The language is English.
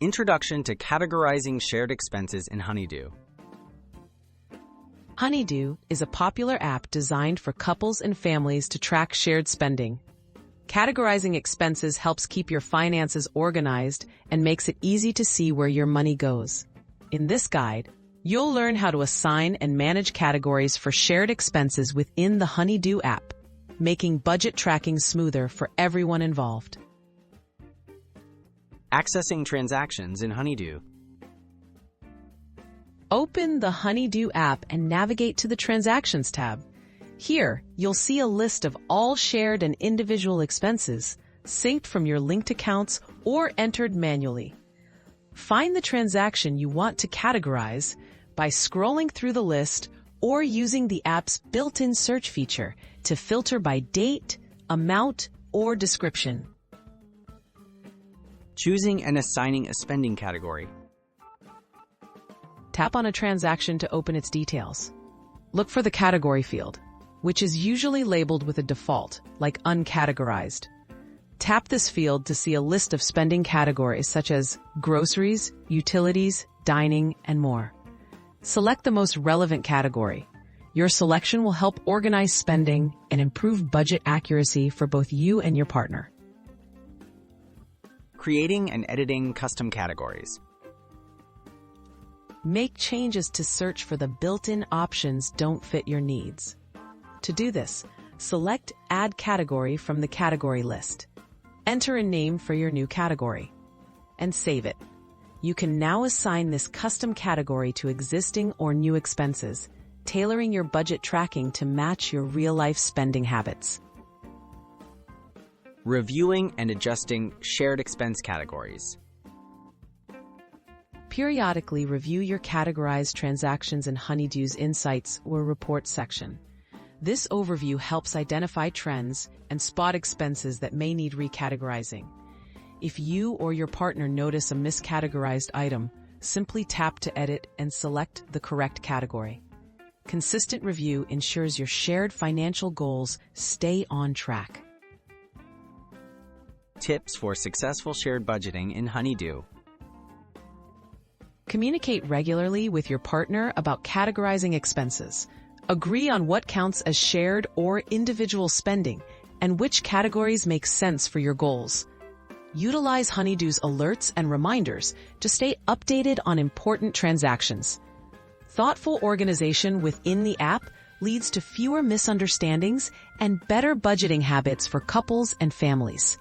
Introduction to Categorizing Shared Expenses in Honeydue. Honeydue is a popular app designed for couples and families to track shared spending. Categorizing expenses helps keep your finances organized and makes it easy to see where your money goes. In this guide, you'll learn how to assign and manage categories for shared expenses within the Honeydue app, making budget tracking smoother for everyone involved. Accessing transactions in Honeydue. Open the Honeydue app and navigate to the Transactions tab. Here, you'll see a list of all shared and individual expenses, synced from your linked accounts or entered manually. Find the transaction you want to categorize by scrolling through the list or using the app's built-in search feature to filter by date, amount, or description. Choosing and assigning a spending category. Tap on a transaction to open its details. Look for the category field, which is usually labeled with a default, like uncategorized. Tap this field to see a list of spending categories such as groceries, utilities, dining, and more. Select the most relevant category. Your selection will help organize spending and improve budget accuracy for both you and your partner. Creating and editing custom categories. Make changes to search for the built-in options don't fit your needs. To do this, select Add Category from the category list. Enter a name for your new category, and save it. You can now assign this custom category to existing or new expenses, tailoring your budget tracking to match your real-life spending habits. Reviewing and adjusting shared expense categories. Periodically review your categorized transactions in Honeydue's Insights or Reports section. This overview helps identify trends and spot expenses that may need recategorizing. If you or your partner notice a miscategorized item, simply tap to edit and select the correct category. Consistent review ensures your shared financial goals stay on track. Tips for successful shared budgeting in Honeydue. Communicate regularly with your partner about categorizing expenses. Agree on what counts as shared or individual spending and which categories make sense for your goals. Utilize Honeydue's alerts and reminders to stay updated on important transactions. Thoughtful organization within the app leads to fewer misunderstandings and better budgeting habits for couples and families.